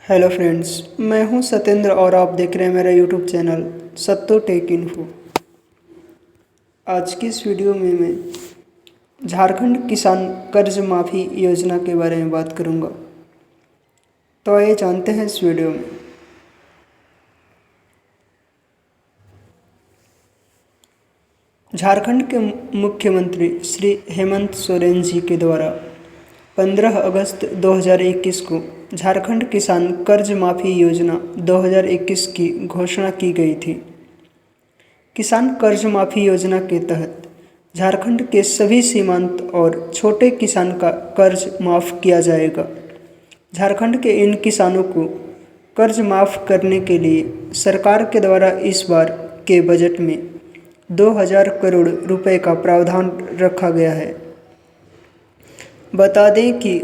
Hello friends, मैं हूं सत्येंद्र और आप देख रहे हैं मेरा यूट्यूब चैनल सत्तो टेक इन्फो। आज की इस वीडियो में मैं झारखंड किसान कर्ज माफ़ी योजना के बारे में बात करूंगा। तो आइए जानते हैं इस वीडियो में। झारखंड के मुख्यमंत्री श्री हेमंत सोरेन जी के द्वारा 15 अगस्त 2021 को झारखंड किसान कर्ज माफ़ी योजना 2021 की घोषणा की गई थी। किसान कर्ज माफ़ी योजना के तहत झारखंड के सभी सीमांत और छोटे किसान का कर्ज माफ़ किया जाएगा। झारखंड के इन किसानों को कर्ज माफ़ करने के लिए सरकार के द्वारा इस बार के बजट में 2000 करोड़ रुपए का प्रावधान रखा गया है। बता दें कि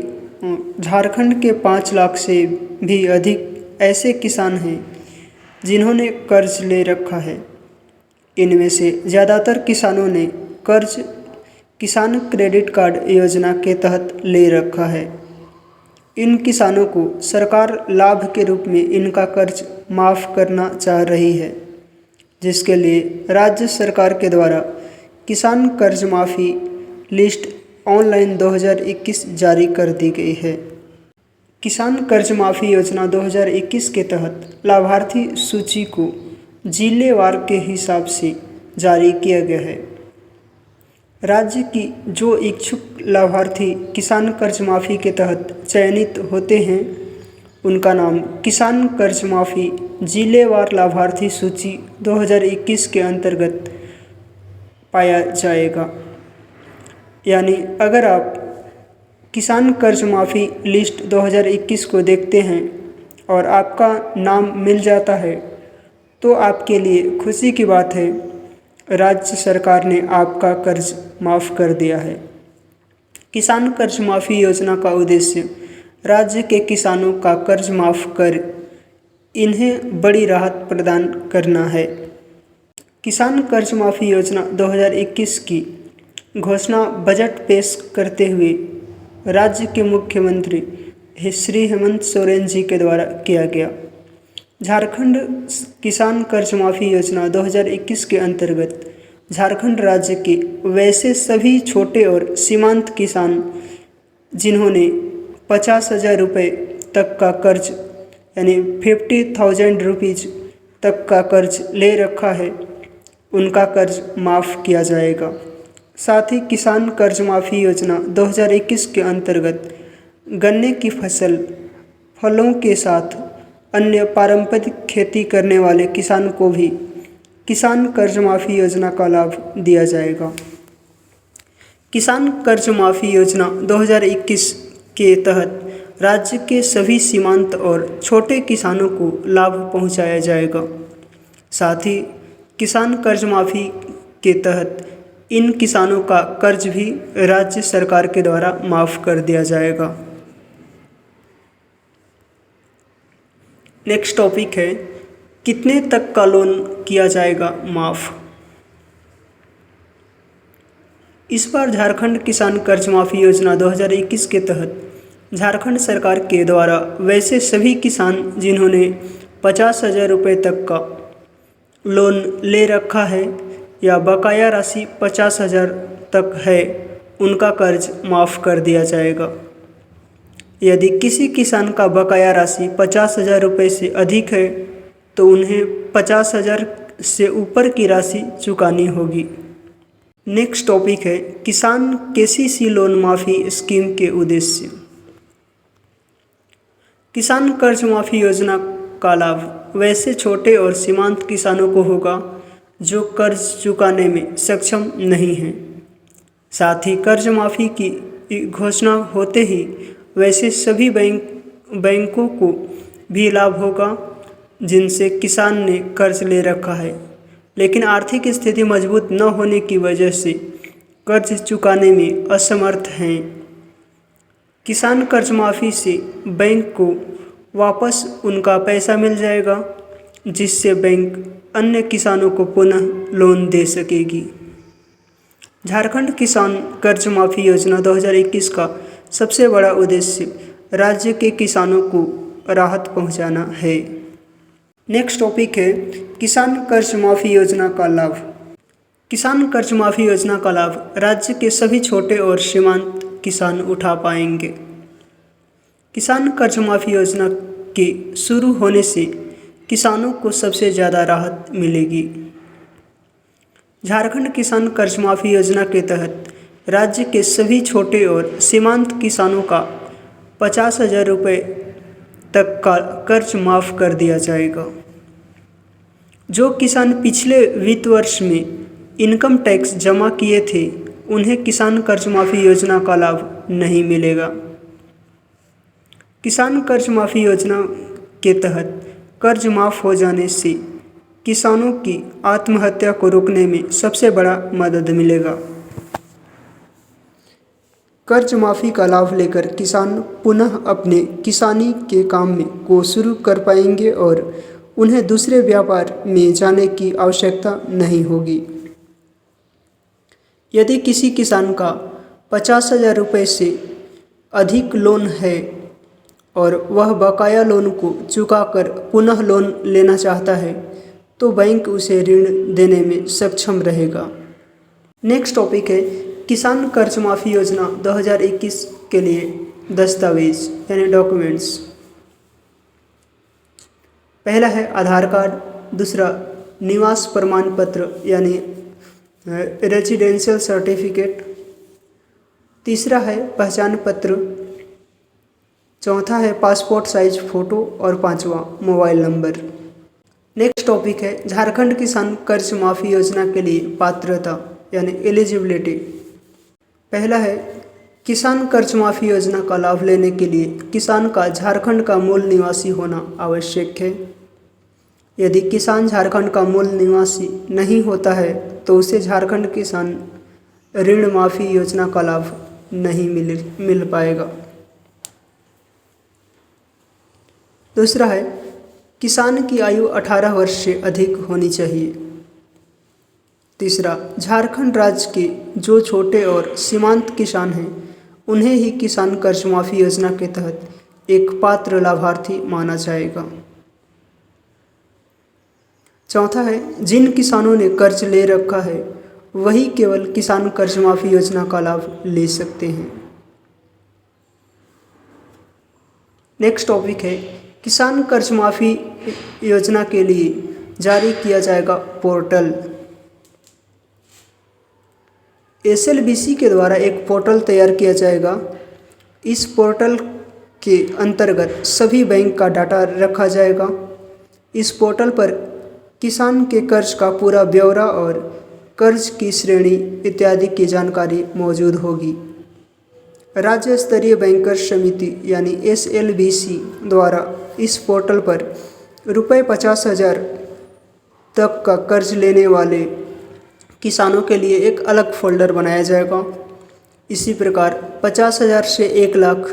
झारखंड के 5 लाख से भी अधिक ऐसे किसान हैं जिन्होंने कर्ज ले रखा है। इनमें से ज़्यादातर किसानों ने कर्ज किसान क्रेडिट कार्ड योजना के तहत ले रखा है। इन किसानों को सरकार लाभ के रूप में इनका कर्ज माफ़ करना चाह रही है, जिसके लिए राज्य सरकार के द्वारा किसान कर्ज माफ़ी लिस्ट ऑनलाइन 2021 जारी कर दी गई है। किसान कर्ज माफ़ी योजना 2021 के तहत लाभार्थी सूची को जिलेवार के हिसाब से जारी किया गया है। राज्य की जो इच्छुक लाभार्थी किसान कर्ज माफ़ी के तहत चयनित होते हैं, उनका नाम किसान कर्ज माफ़ी जिलेवार लाभार्थी सूची 2021 के अंतर्गत पाया जाएगा। यानी अगर आप किसान कर्ज माफ़ी लिस्ट 2021 को देखते हैं और आपका नाम मिल जाता है, तो आपके लिए खुशी की बात है, राज्य सरकार ने आपका कर्ज माफ़ कर दिया है। किसान कर्ज माफ़ी योजना का उद्देश्य राज्य के किसानों का कर्ज माफ़ कर इन्हें बड़ी राहत प्रदान करना है। किसान कर्ज माफ़ी योजना 2021 की घोषणा बजट पेश करते हुए राज्य के मुख्यमंत्री श्री हेमंत सोरेन जी के द्वारा किया गया। झारखंड किसान कर्ज माफ़ी योजना 2021 के अंतर्गत झारखंड राज्य के वैसे सभी छोटे और सीमांत किसान जिन्होंने 50,000 रुपये तक का कर्ज यानी 50,000 रुपीज़ तक का कर्ज ले रखा है, उनका कर्ज माफ़ किया जाएगा। साथ ही किसान कर्ज माफ़ी योजना 2021 के अंतर्गत गन्ने की फलों के साथ अन्य पारंपरिक खेती करने वाले किसान को भी किसान कर्ज माफ़ी योजना का लाभ दिया जाएगा। किसान कर्ज माफ़ी योजना 2021 के तहत राज्य के सभी सीमांत और छोटे किसानों को लाभ पहुंचाया जाएगा। साथ ही किसान कर्ज माफ़ी के तहत इन किसानों का कर्ज भी राज्य सरकार के द्वारा माफ़ कर दिया जाएगा। नेक्स्ट टॉपिक है, कितने तक का लोन किया जाएगा माफ़। इस बार झारखंड किसान कर्ज माफ़ी योजना 2021 के तहत झारखंड सरकार के द्वारा वैसे सभी किसान जिन्होंने 50,000 रुपये तक का लोन ले रखा है या बकाया राशि 50,000 तक है, उनका कर्ज माफ़ कर दिया जाएगा। यदि किसी किसान का बकाया राशि 50,000 रुपये से अधिक है, तो उन्हें 50,000 से ऊपर की राशि चुकानी होगी। नेक्स्ट टॉपिक है, किसान केसीसी लोन माफ़ी स्कीम के उद्देश्य। किसान कर्ज माफ़ी योजना का लाभ वैसे छोटे और सीमांत किसानों को होगा जो कर्ज चुकाने में सक्षम नहीं हैं। साथ ही कर्ज माफ़ी की घोषणा होते ही वैसे सभी बैंकों को भी लाभ होगा जिनसे किसान ने कर्ज ले रखा है, लेकिन आर्थिक स्थिति मजबूत न होने की वजह से कर्ज चुकाने में असमर्थ हैं। किसान कर्ज माफ़ी से बैंक को वापस उनका पैसा मिल जाएगा, जिससे बैंक अन्य किसानों को पुनः लोन दे सकेगी। झारखंड किसान कर्ज माफ़ी योजना 2021 का सबसे बड़ा उद्देश्य राज्य के किसानों को राहत पहुंचाना है। नेक्स्ट टॉपिक है किसान कर्ज माफ़ी योजना का लाभ। किसान कर्ज माफ़ी योजना का लाभ राज्य के सभी छोटे और सीमांत किसान उठा पाएंगे। किसान कर्ज माफ़ी योजना के शुरू होने से किसानों को सबसे ज़्यादा राहत मिलेगी। झारखंड किसान कर्ज माफ़ी योजना के तहत राज्य के सभी छोटे और सीमांत किसानों का 50,000 रुपये तक का कर्ज माफ़ कर दिया जाएगा। जो किसान पिछले वित्त वर्ष में इनकम टैक्स जमा किए थे उन्हें किसान कर्ज माफ़ी योजना का लाभ नहीं मिलेगा। किसान कर्ज माफ़ी योजना के तहत कर्ज माफ़ हो जाने से किसानों की आत्महत्या को रोकने में सबसे बड़ा मदद मिलेगा। कर्ज माफ़ी का लाभ लेकर किसान पुनः अपने किसानी के काम में को शुरू कर पाएंगे और उन्हें दूसरे व्यापार में जाने की आवश्यकता नहीं होगी। यदि किसी किसान का 50,000 रुपये से अधिक लोन है और वह बकाया लोन को चुकाकर पुनः लोन लेना चाहता है तो बैंक उसे ऋण देने में सक्षम रहेगा। नेक्स्ट टॉपिक है किसान कर्ज माफ़ी योजना 2021 के लिए दस्तावेज यानी डॉक्यूमेंट्स। पहला है आधार कार्ड, दूसरा निवास प्रमाण पत्र यानी रेजिडेंशियल सर्टिफिकेट, तीसरा है पहचान पत्र, चौथा है पासपोर्ट साइज फ़ोटो और पांचवा मोबाइल नंबर। नेक्स्ट टॉपिक है झारखंड किसान कर्ज माफ़ी योजना के लिए पात्रता यानी एलिजिबिलिटी। पहला है किसान कर्ज माफ़ी योजना का लाभ लेने के लिए किसान का झारखंड का मूल निवासी होना आवश्यक है। यदि किसान झारखंड का मूल निवासी नहीं होता है तो उसे झारखंड किसान ऋण माफ़ी योजना का लाभ नहीं मिल पाएगा। दूसरा है किसान की आयु 18 वर्ष से अधिक होनी चाहिए। तीसरा, झारखंड राज्य के जो छोटे और सीमांत किसान हैं उन्हें ही किसान कर्ज माफ़ी योजना के तहत एक पात्र लाभार्थी माना जाएगा। चौथा है जिन किसानों ने कर्ज ले रखा है वही केवल किसान कर्ज माफ़ी योजना का लाभ ले सकते हैं। नेक्स्ट टॉपिक है किसान कर्ज माफ़ी योजना के लिए जारी किया जाएगा पोर्टल। SLBC के द्वारा एक पोर्टल तैयार किया जाएगा। इस पोर्टल के अंतर्गत सभी बैंक का डाटा रखा जाएगा। इस पोर्टल पर किसान के कर्ज का पूरा ब्यौरा और कर्ज की श्रेणी इत्यादि की जानकारी मौजूद होगी। राज्य स्तरीय बैंकर्स समिति यानी SLBC द्वारा इस पोर्टल पर रुपये 50,000 तक का कर्ज लेने वाले किसानों के लिए एक अलग फोल्डर बनाया जाएगा। इसी प्रकार 50,000 से 1 लाख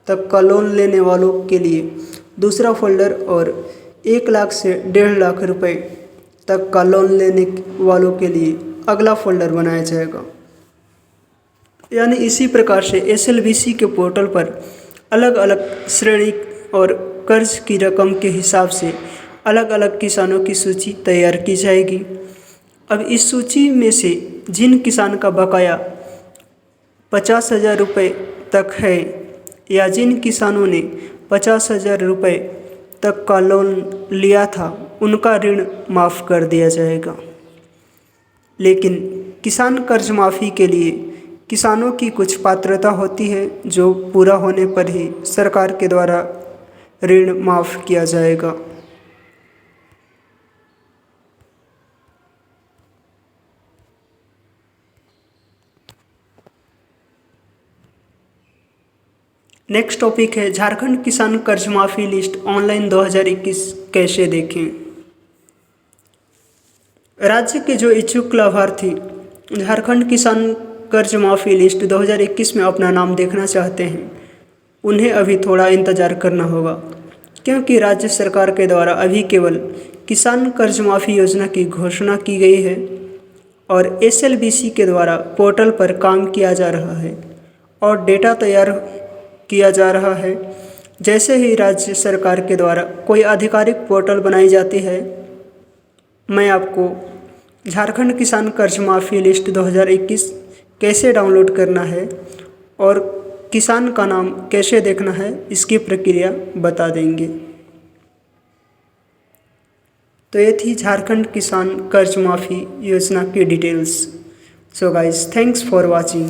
तक का लोन लेने वालों के लिए दूसरा फोल्डर और 1 लाख से 1.5 लाख रुपए तक का लोन लेने वालों के लिए अगला फोल्डर बनाया जाएगा। यानी इसी प्रकार से SLBC के पोर्टल पर अलग अलग श्रेणी और कर्ज की रकम के हिसाब से अलग अलग किसानों की सूची तैयार की जाएगी। अब इस सूची में से जिन किसान का बकाया 50,000 रुपये तक है या जिन किसानों ने 50,000 रुपये तक का लोन लिया था उनका ऋण माफ़ कर दिया जाएगा। लेकिन किसान कर्ज माफ़ी के लिए किसानों की कुछ पात्रता होती है जो पूरा होने पर ही सरकार के द्वारा ऋण माफ़ किया जाएगा। नेक्स्ट टॉपिक है झारखंड किसान कर्ज माफ़ी लिस्ट ऑनलाइन 2021 कैसे देखें। राज्य के जो इच्छुक लाभार्थी झारखंड किसान कर्ज माफ़ी लिस्ट 2021 में अपना नाम देखना चाहते हैं उन्हें अभी थोड़ा इंतज़ार करना होगा, क्योंकि राज्य सरकार के द्वारा अभी केवल किसान कर्ज माफ़ी योजना की घोषणा की गई है और SLBC के द्वारा पोर्टल पर काम किया जा रहा है और डेटा तैयार किया जा रहा है। जैसे ही राज्य सरकार के द्वारा कोई आधिकारिक पोर्टल बनाई जाती है, मैं आपको झारखंड किसान कर्ज माफ़ी लिस्ट 2021 कैसे डाउनलोड करना है और किसान का नाम कैसे देखना है, इसकी प्रक्रिया बता देंगे। तो ये थी झारखंड किसान कर्ज माफ़ी योजना की details. So guys, thanks for watching.